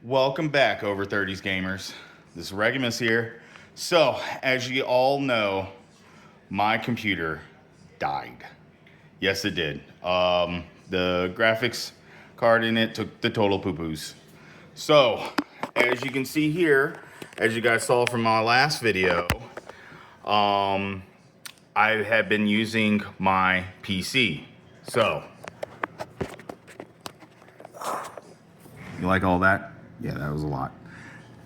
Welcome back, over 30s gamers. This is Regimus here. So, as you all know, my computer died. Yes, it did. The graphics card in it took the total poo-poos. So, as you can see here, as you guys saw from my last video, I have been using my PC. So, you like all that? Yeah, that was a lot.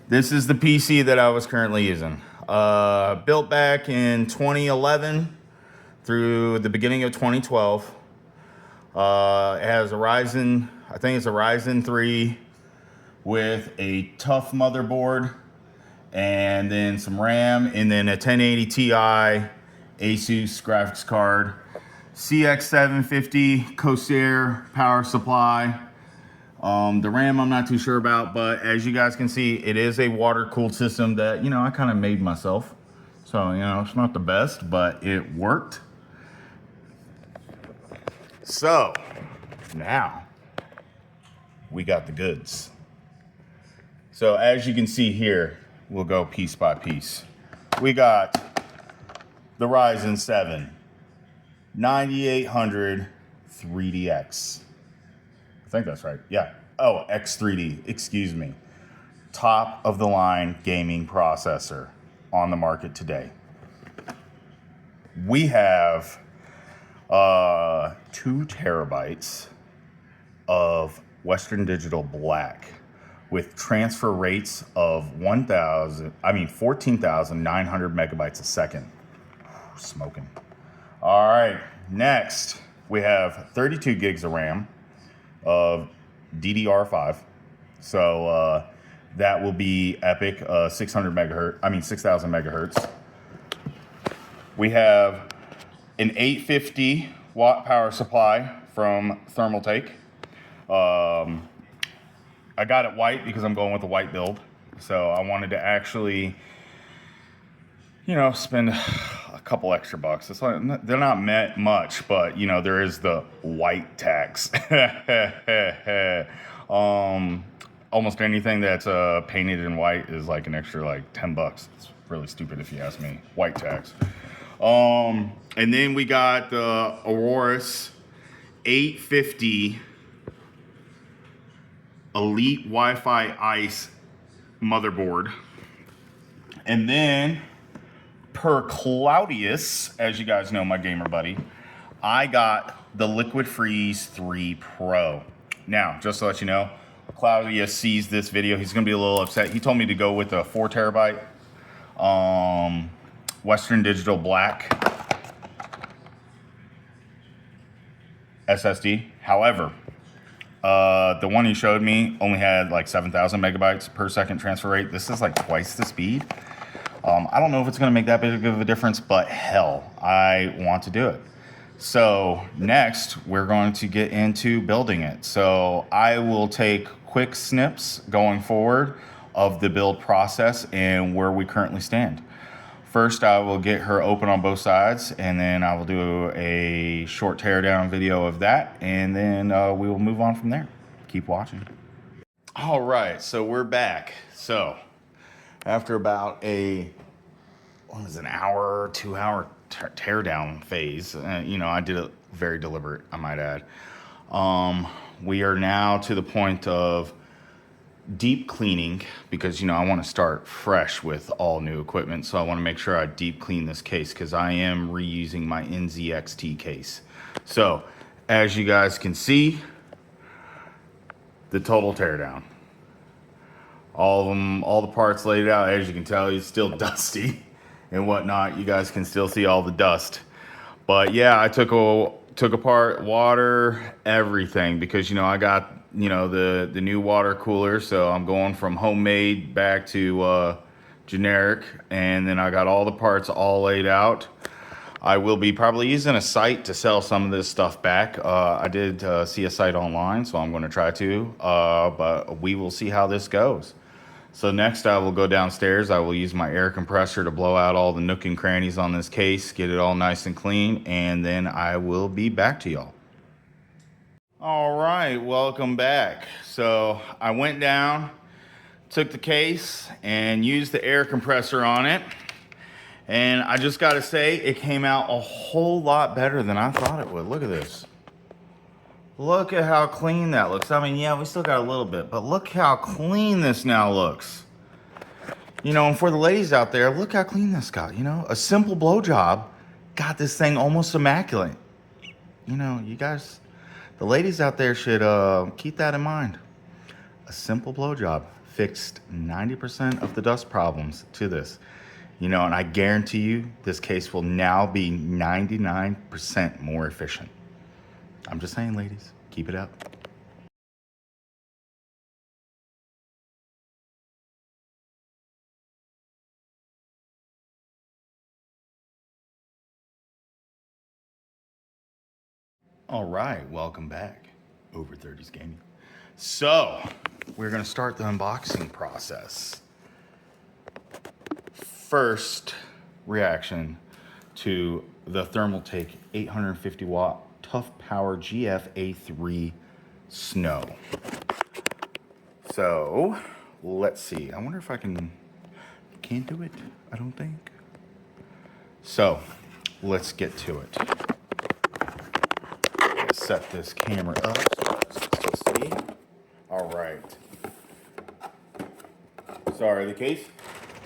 This is the PC that I was currently using. Built back in 2011 through the beginning of 2012. It has a Ryzen, I think it's a Ryzen 3 with a tough motherboard and then some RAM and then a 1080 Ti ASUS graphics card. CX750 Corsair power supply. The RAM I'm not too sure about, but as you guys can see, it is a water-cooled system that, you know, I kind of made myself. So, you know, it's not the best, but it worked. So, now, we got the goods. So, as you can see here, we'll go piece by piece. We got the Ryzen 7 9800 3DX. I think that's right. Yeah. Oh, X3D. Excuse me. Top of the line gaming processor on the market today. We have 2 terabytes of Western Digital Black with transfer rates of 14,900 megabytes a second. Smoking. All right. Next, we have 32 gigs of RAM of DDR5, so that will be epic. 600 megahertz, 6,000 megahertz. We have an 850 watt power supply from Thermaltake. I got it white because I'm going with a white build, so I wanted to actually, you know, spend a couple extra bucks. It's like, they're not meant much, but you know, there is the white tax. Almost anything that's painted in white is like an extra like 10 bucks. It's really stupid if you ask me. White tax. And then we got the Aorus 850 Elite Wi-Fi Ice motherboard. And then, per Claudius, as you guys know, my gamer buddy, I got the Liquid Freeze 3 Pro. Now, just to let you know, Claudius sees this video, he's gonna be a little upset. He told me to go with a 4 terabyte Western Digital Black SSD. However, the one he showed me only had like 7,000 megabytes per second transfer rate. This is like twice the speed. I don't know if it's going to make that big of a difference, but hell, I want to do it. So next, we're going to get into building it. So I will take quick snips going forward of the build process and where we currently stand. First, I will get her open on both sides, and then I will do a short teardown video of that, and then we will move on from there. Keep watching. All right, so we're back. So after about an hour, 2 hour teardown phase, you know, I did it very deliberate, I might add. We are now to the point of deep cleaning because, you know, I want to start fresh with all new equipment. So I want to make sure I deep clean this case because I am reusing my NZXT case. So as you guys can see, the total teardown. All of them, all the parts laid out. As you can tell, it's still dusty and whatnot. You guys can still see all the dust. But yeah, I took apart water, everything, because, you know, I got, you know, the new water cooler. So I'm going from homemade back to generic. And then I got all the parts all laid out. I will be probably using a site to sell some of this stuff back. I did see a site online, so I'm going to try to, but we will see how this goes. So next I will go downstairs. I will use my air compressor to blow out all the nook and crannies on this case, get it all nice and clean, and then I will be back to y'all. All right, welcome back. So I went down, took the case and used the air compressor on it. And I just gotta say, it came out a whole lot better than I thought it would. Look at this. Look at how clean that looks. I mean, yeah, we still got a little bit, but look how clean this now looks. You know, and for the ladies out there, look how clean this got, you know? A simple blowjob got this thing almost immaculate. You know, you guys, the ladies out there should keep that in mind. A simple blowjob fixed 90% of the dust problems to this. You know, and I guarantee you this case will now be 99% more efficient. I'm just saying, ladies, keep it up. All right, welcome back, Over 30s Gaming. So, we're gonna start the unboxing process. First reaction to the Thermaltake 850 watt Toughpower GF-A3 Snow. So, let's see. I wonder if I can't do it, I don't think. So, let's get to it. Set this camera up so let's just see. All right. Sorry, the case.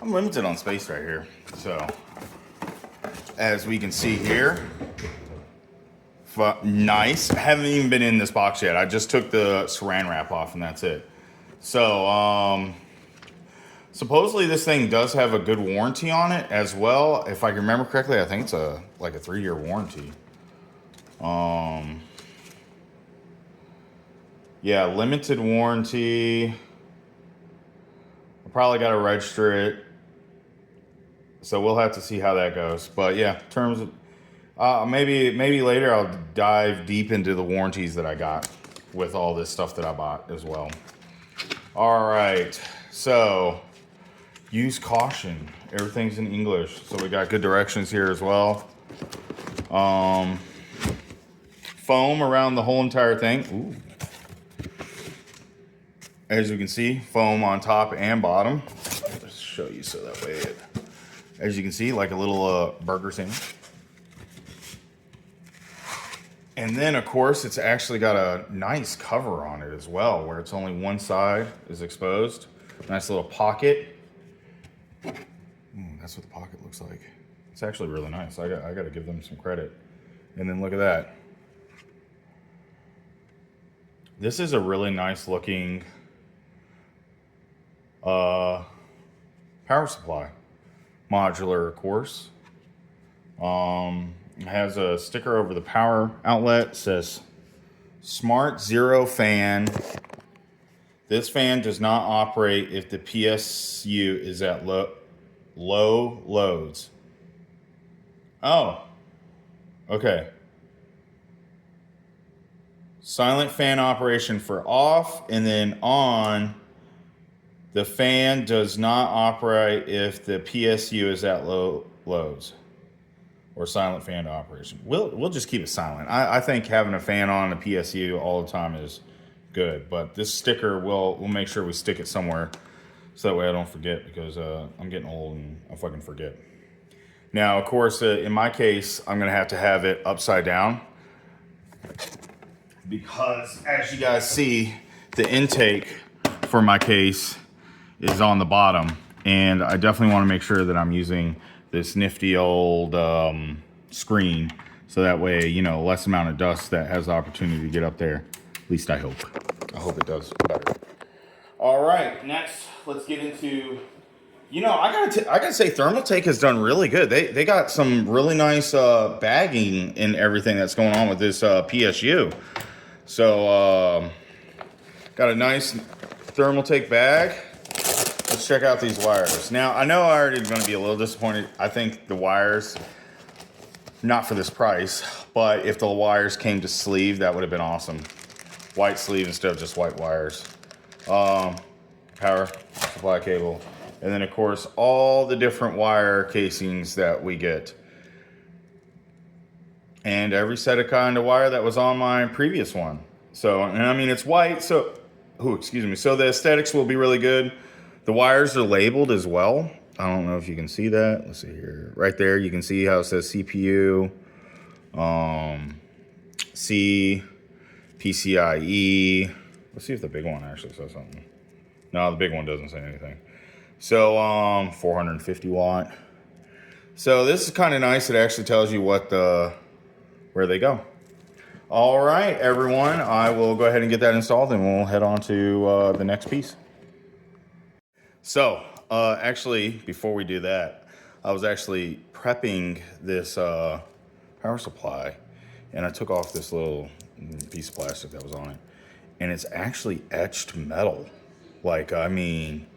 I'm limited on space right here. So, as we can see here, nice. I haven't even been in this box yet. I just took the saran wrap off and that's it. So, supposedly this thing does have a good warranty on it as well. If I can remember correctly, I think it's like a 3-year warranty. Yeah, limited warranty. I probably got to register it. So we'll have to see how that goes. But yeah, in terms of, maybe later I'll dive deep into the warranties that I got with all this stuff that I bought as well. All right, so use caution. Everything's in English. So we got good directions here as well. Foam around the whole entire thing. Ooh. As you can see, foam on top and bottom. Let's show you so that way as you can see, like a little burger sandwich. And then, of course, it's actually got a nice cover on it as well, where it's only one side is exposed. Nice little pocket. That's what the pocket looks like. It's actually really nice. I got to give them some credit. And then look at that. This is a really nice looking power supply. Modular, of course. It has a sticker over the power outlet. It says Smart Zero Fan. This fan does not operate if the PSU is at low loads. Oh, okay. Silent fan operation for off, and then on. The fan does not operate if the PSU is at low loads or silent fan operation. We'll just keep it silent. I think having a fan on the PSU all the time is good, but this sticker we'll make sure we stick it somewhere so that way I don't forget, because I'm getting old and I fucking forget. Now, of course, in my case, I'm gonna have to have it upside down because, as you guys see, the intake for my case is on the bottom, and I definitely want to make sure that I'm using this nifty old screen so that way, you know, less amount of dust that has the opportunity to get up there. At least I hope. I hope it does better. All right, next let's get into, you know, I gotta say Thermaltake has done really good. They got some really nice bagging and everything that's going on with this PSU. So got a nice Thermaltake bag. Let's check out these wires. Now, I know I already going to be a little disappointed. I think the wires, not for this price, but if the wires came to sleeve, that would have been awesome. White sleeve instead of just white wires. Power supply cable. And then, of course, all the different wire casings that we get. And every set of kind of wire that was on my previous one. So, and I mean, it's white, so, excuse me. So the aesthetics will be really good. The wires are labeled as well. I don't know if you can see that. Let's see here. Right there, you can see how it says CPU, C, PCIe. Let's see if the big one actually says something. No, the big one doesn't say anything. So 450 watt. So this is kind of nice. It actually tells you what where they go. All right, everyone. I will go ahead and get that installed, and we'll head on to the next piece. So actually, before we do that, I was actually prepping this power supply, and I took off this little piece of plastic that was on it, and it's actually etched metal. Like, I mean,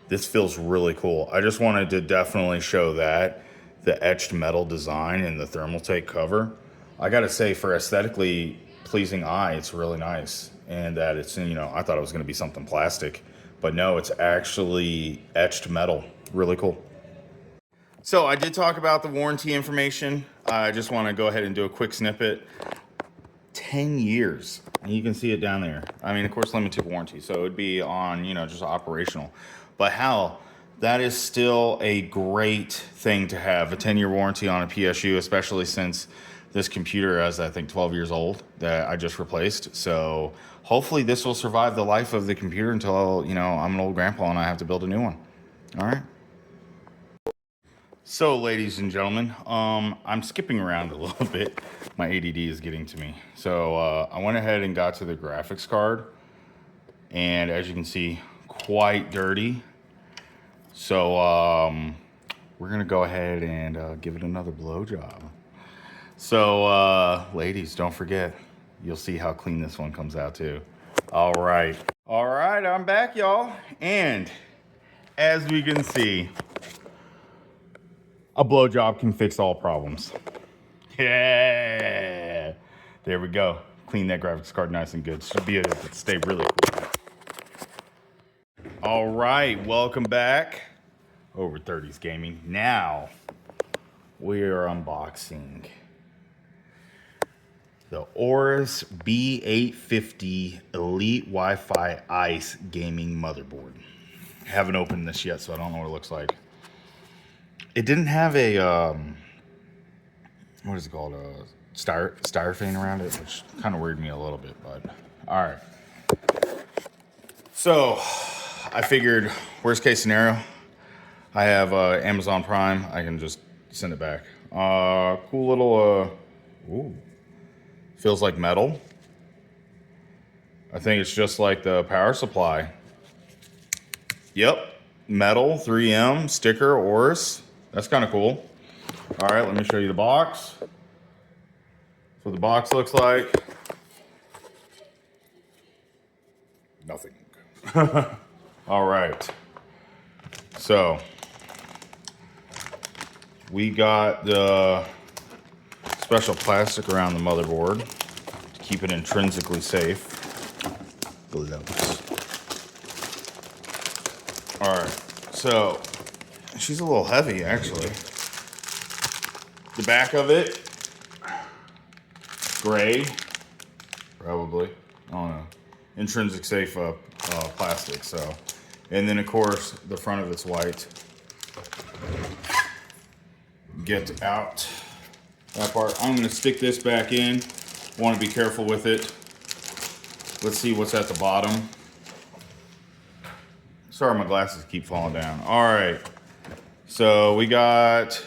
this feels really cool. I just wanted to definitely show that, the etched metal design and the Thermaltake cover. I gotta say, for aesthetically pleasing eye, it's really nice. And that it's, you know, I thought it was gonna be something plastic, but no, it's actually etched metal. Really cool. So I did talk about the warranty information. I just wanna go ahead and do a quick snippet. 10 years, and you can see it down there. I mean, of course, limited warranty, so it would be on, you know, just operational. But hell, that is still a great thing to have, a 10-year warranty on a PSU, especially since this computer is, I think, 12 years old that I just replaced. So hopefully this will survive the life of the computer until, you know, I'm an old grandpa and I have to build a new one. All right. So, ladies and gentlemen, I'm skipping around a little bit. My ADD is getting to me. So I went ahead and got to the graphics card, and as you can see, quite dirty. So we're gonna go ahead and give it another blowjob. So ladies, don't forget, you'll see how clean this one comes out too. All right, I'm back, y'all, and as we can see, a blowjob can fix all problems. Yeah, there we go. Clean that graphics card nice and good. Should be able to stay really cool. All right, welcome back. Over 30s Gaming. Now we are unboxing the Aorus B850 Elite Wi-Fi Ice gaming motherboard. Haven't opened this yet, so I don't know what it looks like. It didn't have a what is it called, a styrofoam around it, which kind of worried me a little bit, but all right. So I figured, worst case scenario, I have Amazon Prime. I can just send it back. Cool little, ooh, feels like metal. I think it's just like the power supply. Yep, metal, 3M, sticker, Aorus. That's kind of cool. All right, let me show you the box. So the box looks like nothing. All right. So we got the special plastic around the motherboard to keep it intrinsically safe. Gloves. All right. So she's a little heavy, actually. The back of it, gray, probably. I don't know. Intrinsic safe plastic. So, and then of course the front of it's white. Get out that part. I'm going to stick this back in. Want to be careful with it. Let's see what's at the bottom. Sorry, my glasses keep falling down. All right. So we got,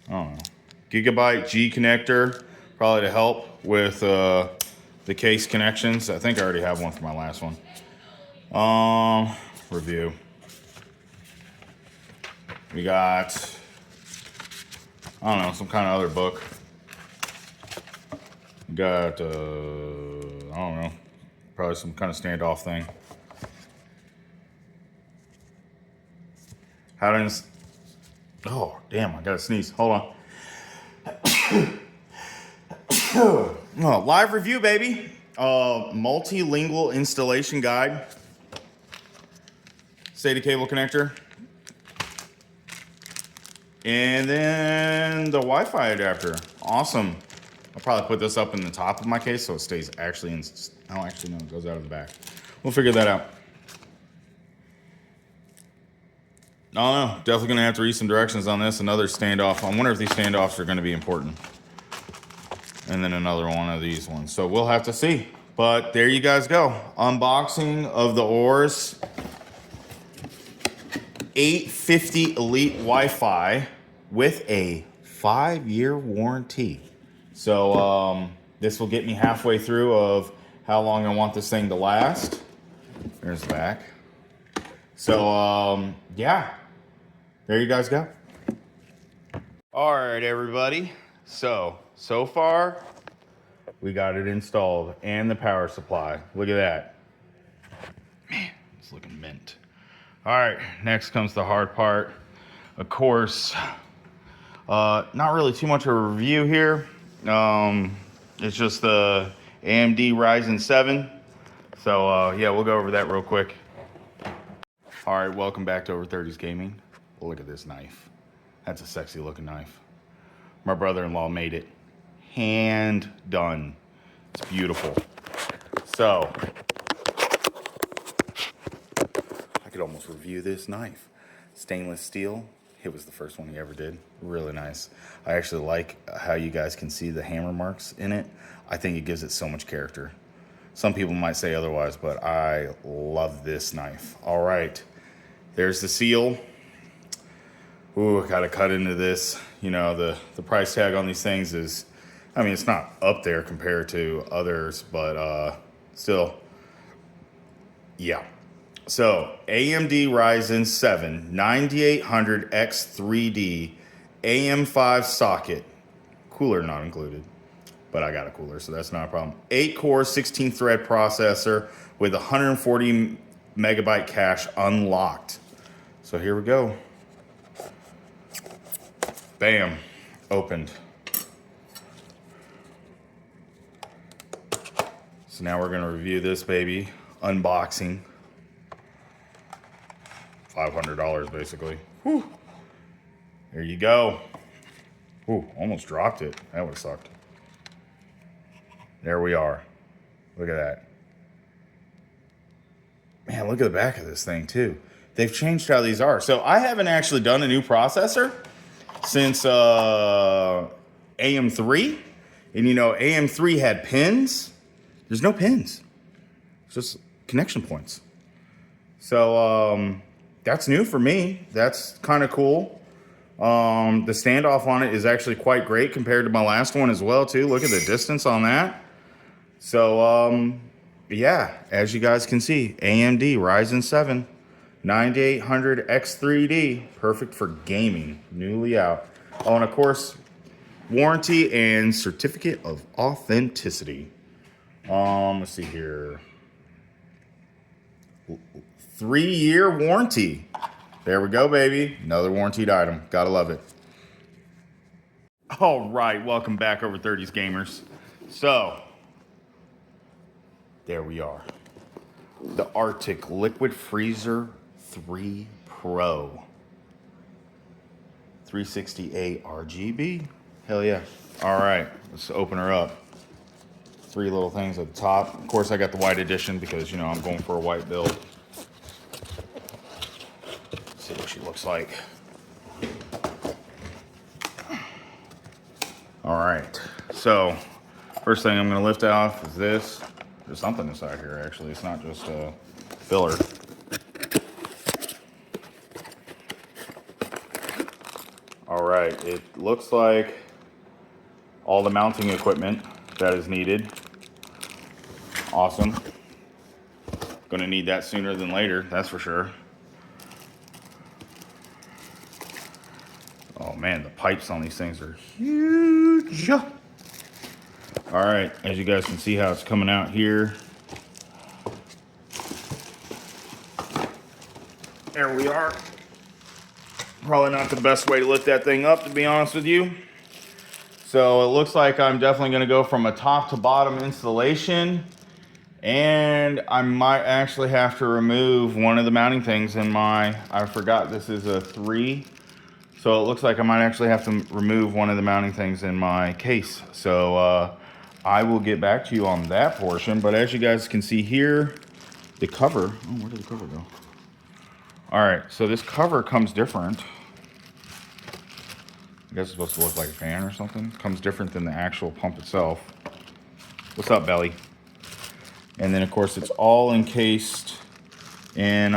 I don't know, GIGABYTE G connector, probably to help with the case connections. I think I already have one for my last one. Review. We got, I don't know, some kind of other book. We got, I don't know, probably some kind of standoff thing. How does, oh, damn, I gotta sneeze. Hold on. Oh, live review, baby. Multilingual installation guide. SATA cable connector. And then the Wi-Fi adapter. Awesome. I'll probably put this up in the top of my case so it stays actually in, oh, actually no, it goes out of the back. We'll figure that out. I don't know. Definitely going to have to read some directions on this. Another standoff. I wonder if these standoffs are going to be important. And then another one of these ones. So we'll have to see. But there you guys go. Unboxing of the Aorus 850 Elite Wi-Fi with a 5-year warranty. So this will get me halfway through of how long I want this thing to last. There's the back. So yeah, there you guys go. All right, everybody. So far we got it installed and the power supply. Look at that. Man, it's looking mint. All right, next comes the hard part. Of course, not really too much of a review here. It's just the AMD Ryzen 7. So yeah, we'll go over that real quick. All right, welcome back to Over 30s Gaming. Look at this knife. That's a sexy looking knife. My brother-in-law made it. Hand done. It's beautiful. So, I could almost review this knife. Stainless steel. It was the first one he ever did. Really nice. I actually like how you guys can see the hammer marks in it. I think it gives it so much character. Some people might say otherwise, but I love this knife. All right, there's the seal. Ooh, gotta cut into this. You know, the price tag on these things is, I mean, it's not up there compared to others, but still, yeah. So, AMD Ryzen 7 9800X3D AM5 socket, cooler not included. But I got a cooler, so that's not a problem. 8-core, 16-thread processor with 140 megabyte cache unlocked. So here we go. Bam, opened. So now we're gonna review this baby, unboxing. $500 basically. Whew. There you go. Ooh, almost dropped it. That would've sucked. There we are. Look at that. Man, look at the back of this thing too. They've changed how these are. So I haven't actually done a new processor since AM3. And you know, AM3 had pins. There's no pins. It's just connection points. So that's new for me. That's kind of cool. The standoff on it is actually quite great compared to my last one as well too. Look at the distance on that. So, yeah, as you guys can see, AMD Ryzen 7 9800X3D, perfect for gaming, newly out. Oh, and of course, warranty and certificate of authenticity. Let's see here. 3-year warranty. There we go, baby. Another warranted item. Gotta love it. All right, welcome back, Over 30s Gamers. So, there we are. The Arctic Liquid Freezer 3 Pro. 360 A-RGB. Hell yeah. All right, let's open her up. 3 little things at the top. Of course, I got the white edition because, you know, I'm going for a white build. Let's see what she looks like. All right, so first thing I'm gonna lift off is this. There's something inside here, actually. It's not just a filler. All right, it looks like all the mounting equipment that is needed. Awesome. Gonna need that sooner than later, that's for sure. Oh man, the pipes on these things are huge. All right, as you guys can see how it's coming out here. There we are. Probably not the best way to lift that thing up, to be honest with you. So it looks like I'm definitely gonna go from a top to bottom installation, and I might actually have to remove one of the mounting things in my, I forgot this is a 3. So it looks like I might actually have to remove one of the mounting things in my case. So I will get back to you on that portion, but as you guys can see here, the cover, oh, where did the cover go? All right, so this cover comes different. I guess it's supposed to look like a fan or something. Comes different than the actual pump itself. What's up, belly? And then, of course, it's all encased in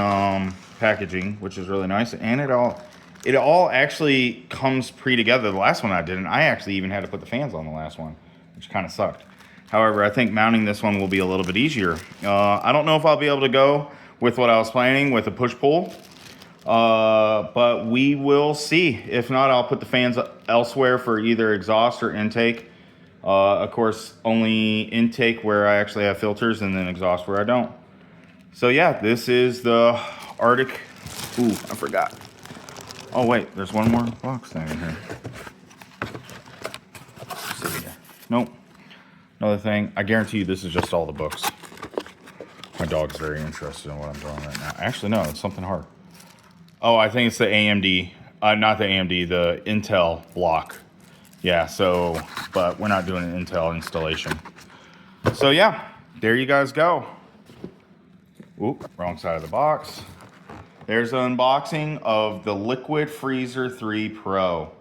packaging, which is really nice. And it all actually comes pre-together. The last one I didn't. I actually even had to put the fans on the last one, which kind of sucked. However, I think mounting this one will be a little bit easier. I don't know if I'll be able to go with what I was planning with a push-pull. But we will see. If not, I'll put the fans elsewhere for either exhaust or intake. Of course, only intake where I actually have filters, and then exhaust where I don't. So yeah, this is the Arctic. Ooh, I forgot. Oh wait, there's one more box thing in here. Let's see here. Nope. Another thing. I guarantee you this is just all the books. My dog's very interested in what I'm drawing right now. Actually, no, it's something hard. Oh, I think it's the AMD, not the AMD, the Intel block. Yeah, so, but we're not doing an Intel installation. So yeah, there you guys go. Oop, wrong side of the box. There's the unboxing of the Liquid Freezer 3 Pro.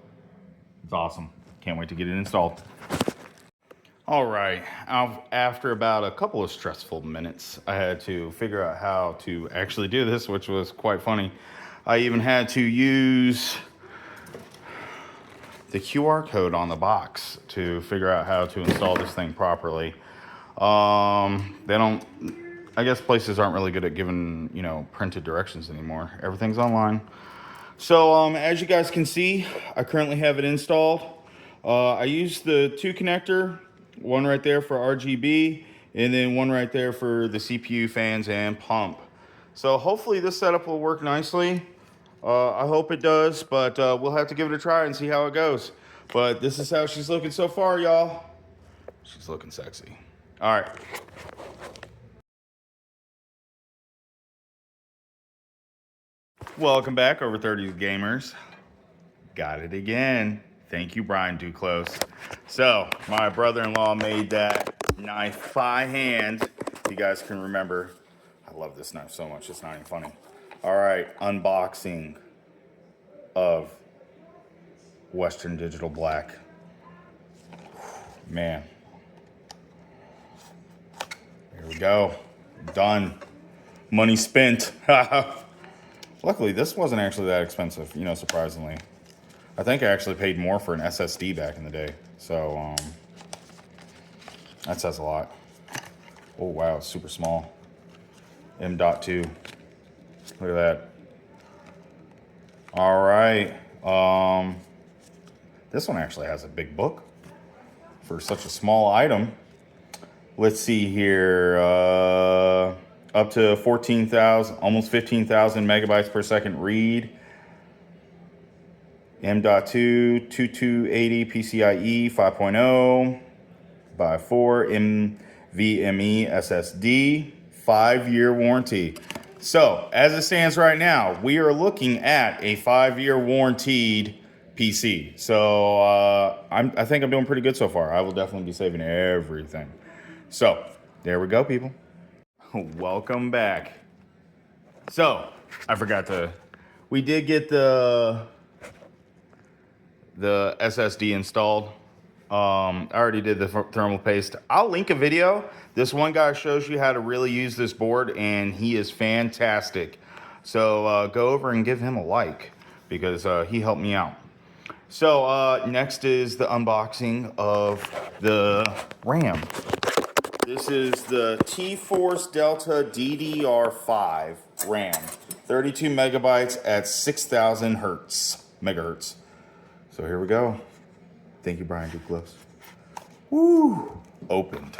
It's awesome. Can't wait to get it installed. All right, after about a couple of stressful minutes, I had to figure out how to actually do this, which was quite funny. I even had to use the QR code on the box to figure out how to install this thing properly. I guess places aren't really good at giving, you know, printed directions anymore. Everything's online. So as you guys can see, I currently have it installed. I used the 2 connector, one right there for RGB, and then one right there for the CPU, fans, and pump. So hopefully this setup will work nicely. I hope it does, but we'll have to give it a try and see how it goes. But this is how she's looking so far, y'all. She's looking sexy. All right. Welcome back, Over 30 Gamers. Got it again. Thank you, Brian Duclos. So, my brother-in-law made that knife by hand. You guys can remember. I love this knife so much, it's not even funny. All right, unboxing of Western Digital Black. Man. Here we go. Done. Money spent. Luckily, this wasn't actually that expensive, you know, surprisingly. I think I actually paid more for an SSD back in the day. So, that says a lot. Oh, wow, it's super small. M.2. Look at that. All right. This one actually has a big book for such a small item. Let's see here. Up to 14,000, almost 15,000 megabytes per second read. M.2, 2280 PCIe 5.0 by 4 NVMe SSD, 5-year warranty. So, as it stands right now, we are looking at a 5-year warranted PC. So, I think I'm doing pretty good so far. I will definitely be saving everything. So, there we go, people. Welcome back. So, I forgot to... We did get the SSD installed. I already did the thermal paste. I'll link a video. This one guy shows you how to really use this board, and he is fantastic. So go over and give him a like, because he helped me out. So next is the unboxing of the RAM. This is the T-Force Delta DDR5 RAM. 32 megabytes at 6,000 megahertz. So here we go. Thank you, Brian Duclos. Woo! Opened.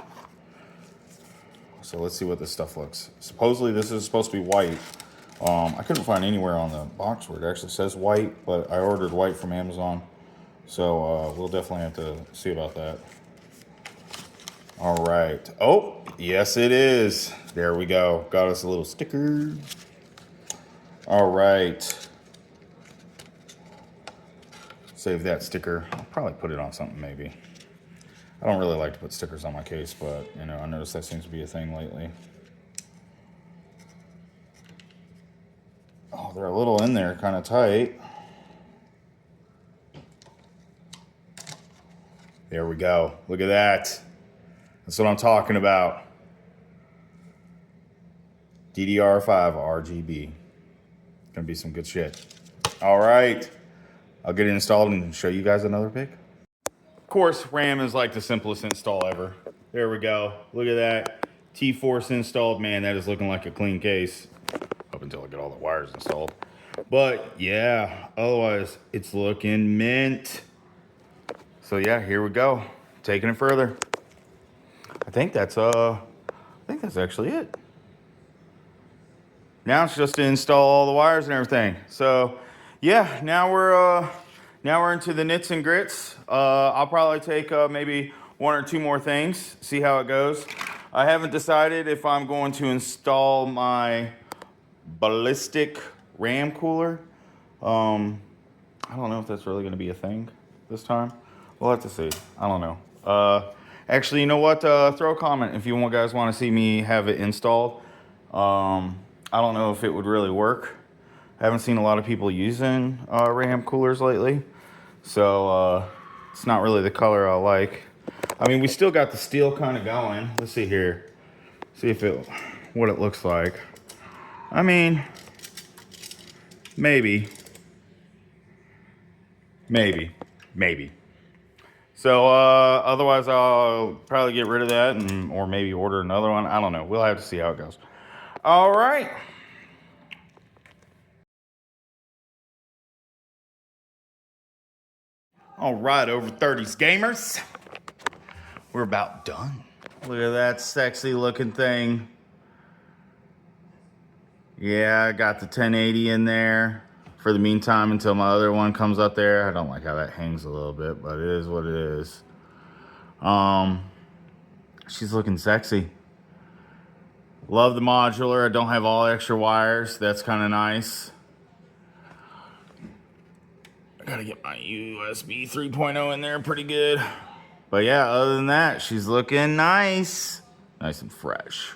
So let's see what this stuff looks. Supposedly this is supposed to be white. I couldn't find anywhere on the box where it actually says white, but I ordered white from Amazon. So we'll definitely have to see about that. All right. Oh, yes it is. There we go. Got us a little sticker. All right. Save that sticker. I'll probably put it on something maybe. I don't really like to put stickers on my case, but you know, I noticed that seems to be a thing lately. Oh, Oh, they're a little in there, kind of tight. There we go. Look at that. That's what I'm talking about. DDR5 RGB. Gonna be some good shit. All right. I'll get it installed and show you guys another pic. Of course, RAM is like the simplest install ever. There we go. Look at that. T-Force installed. Man, that is looking like a clean case. Up until I get all the wires installed. But yeah, otherwise it's looking mint. So yeah, here we go. Taking it further. I think that's actually it. Now it's just to install all the wires and everything. So yeah, now we're into the nits and grits. I'll probably take maybe one or two more things, see how it goes. I haven't decided if I'm going to install my ballistic RAM cooler. I don't know if that's really going to be a thing this time. We'll have to see. I don't know. Actually, you know what? Throw a comment if you guys want to see me have it installed. I don't know if it would really work. I haven't seen a lot of people using RAM coolers lately, so it's not really the color I like. I mean, we still got the steel kind of going. Let's see here. See if what it looks like. I mean, maybe. So otherwise I'll probably get rid of that or maybe order another one. I don't know. We'll have to see how it goes. All right. All right, over 30s gamers. We're about done. Look at that sexy looking thing. Yeah, I got the 1080 in there for the meantime until my other one comes up there. I don't like how that hangs a little bit, but it is what it is. She's looking sexy. Love the modular. I don't have all extra wires. That's kind of nice. I gotta get my USB 3.0 in there pretty good. But yeah, other than that, she's looking nice. Nice and fresh.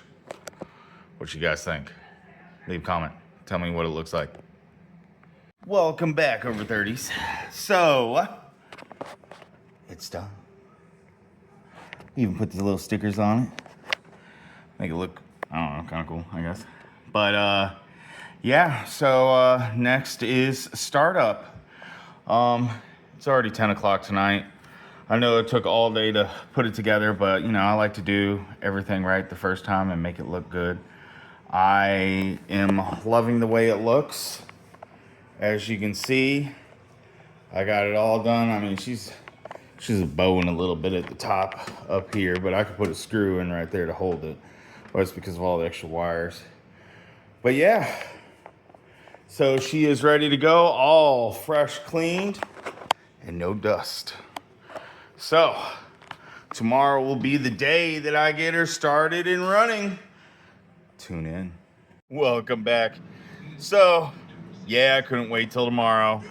What you guys think? Leave a comment. Tell me what it looks like. Welcome back, over 30s. So, it's done. Even put these little stickers on it. Make it look, I don't know, kind of cool, I guess. But, yeah, so next is startup. It's already 10 o'clock tonight. I know it took all day to put it together, but you know, I like to do everything right the first time and make it look good. I am loving the way it looks. As you can see, I got it all done. I mean, she's bowing a little bit at the top up here, but I could put a screw in right there to hold it. Well, it's because of all the extra wires. But yeah, so she is ready to go, all fresh cleaned and no dust. So tomorrow will be the day that I get her started and running. Tune in. Welcome back. So yeah, I couldn't wait till tomorrow.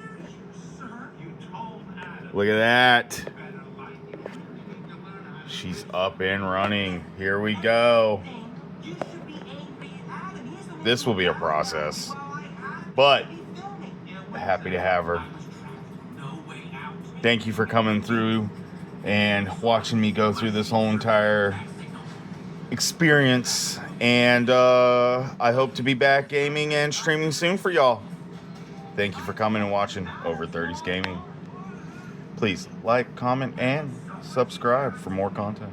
Look at that. She's up and running. Here we go. This will be a process, but happy to have her. Thank you for coming through and watching me go through this whole entire experience. And I hope to be back gaming and streaming soon for y'all. Thank you for coming and watching Over 30s Gaming. Please like, comment, and subscribe for more content.